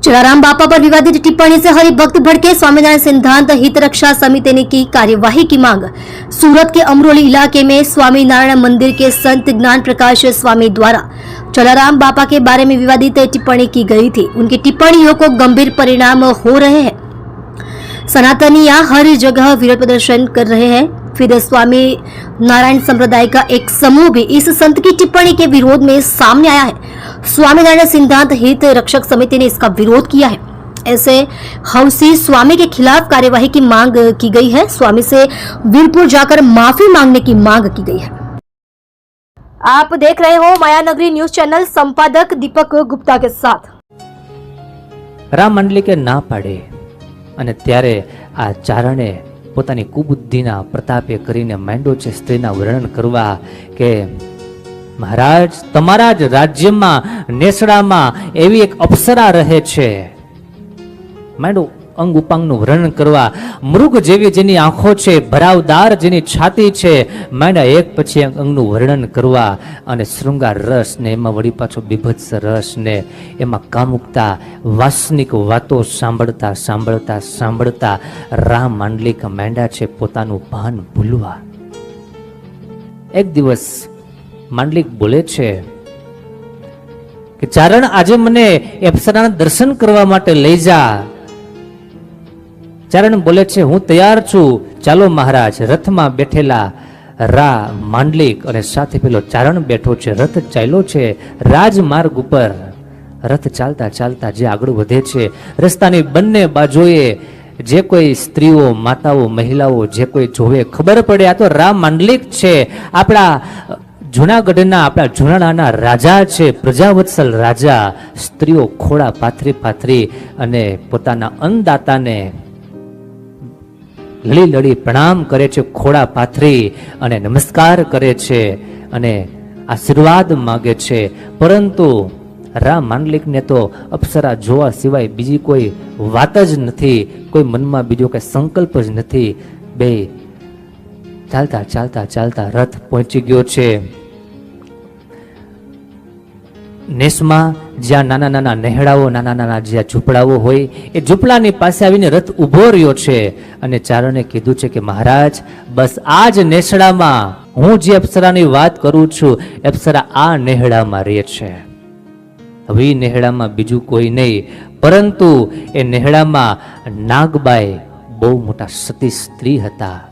जलाराम बापा पर विवादित टिप्पणी से हरिभक्त भड़के, स्वामीनारायण सिद्धांत हित रक्षा समिति ने की कार्यवाही की मांग। सूरत के अमरोली इलाके में स्वामीनारायण मंदिर के संत ज्ञान प्रकाश स्वामी द्वारा जलाराम बापा के बारे में विवादित टिप्पणी की गई थी। उनकी टिप्पणियों को गंभीर परिणाम हो रहे हैं। सनातनीया हर जगह विरोध प्रदर्शन कर रहे हैं। फिर स्वामी नारायण संप्रदाय का एक समूह भी इस संत की टिप्पणी के विरोध में सामने आया है। स्वामीनारायण सिद्धांत हित रक्षक समिति ने इसका विरोध किया है। ऐसे हौसी स्वामी के खिलाफ कार्यवाही की मांग की गई है। स्वामी से वीरपुर जाकर माफी मांगने की मांग की गई है। आप देख रहे हो माया नगरी न्यूज चैनल, संपादक दीपक गुप्ता के साथ। રામ મંડલી કે ના પાડે અને ત્યારે આ ચારણે પોતાની કુબુદ્ધિના પ્રતાપે કરીને માંડ્યો છે સ્ત્રીના વર્ણન કરવા કે મહારાજ તમારા જ રાજ્યમાં નેસડામાં એવી એક અપ્સરા રહે છે। માંડો અંગ ઉપાંગનું વર્ણન કરવા, મૃગ જેવી જેની આંખો છે, ભરાવદાર જેની છાતી છે, માંડા એક પછી એક અંગનું વર્ણન કરવા અને શૃંગાર રસ ને એમાં વળી પાછો બીભત્સ રસ ને એમાં કામુકતા વાસનિક વાતો સાંભળતા સાંભળતા સાંભળતા રામ માંડલિક માંડા છે પોતાનું ભાન ભૂલવા। એક દિવસ માંડલિક બોલે છે કે ચારણ આજે મને અપ્સરાના દર્શન કરવા માટે લઈ જા। ચારણ બોલે છે હું તૈયાર છું, ચાલો મહારાજ। રથમાં બેઠેલા રા માંડલિક અને સાથે પેલો ચારણ બેઠો છે। રથ ચાલ્યો છે રાજમાર્ગ ઉપર। રથ ચાલતા ચાલતા જે આગળ વધે છે, રસ્તાની બંને બાજુએ જે કોઈ સ્ત્રીઓ, માતાઓ, મહિલાઓ જે કોઈ જોવે ખબર પડે આ તો રા માંડલિક છે, આપણા જૂનાગઢના આપણા જૂનાણાના રાજા છે, પ્રજાવત્સલ રાજા। સ્ત્રીઓ ખોળા પાથરી પાથરી અને પોતાના અન્નદાતાને લડી લડી પ્રણામ કરે છે, ખોળા પાથરી અને નમસ્કાર કરે છે અને આશીર્વાદ માગે છે। પરંતુ રા માંડલિકને તો અપ્સરા જોવા સિવાય બીજી કોઈ વાત જ નથી, કોઈ મનમાં બીજો કઈ સંકલ્પ જ નથી। બે ચાલતા ચાલતા ચાલતા રથ પહોંચી ગયો છે નેસમાં, જ્યાં નાના નાના નેહડાઓ, નાના નાના જ્યાં ઝૂંપડાઓ હોય એ ઝૂંપડાની પાસે આવીને રથ ઊભો રહ્યો છે અને ચારણે કીધું છે કે મહારાજ બસ આ જ નેસડામાં હું જે અપ્સરાની વાત કરું છું, અપ્સરા આ નેહડામાં રહે છે। હવે એ નેહડામાં બીજું કોઈ નહીં, પરંતુ એ નેહડામાં નાગબાઈ બહુ મોટા સતી સ્ત્રી હતા।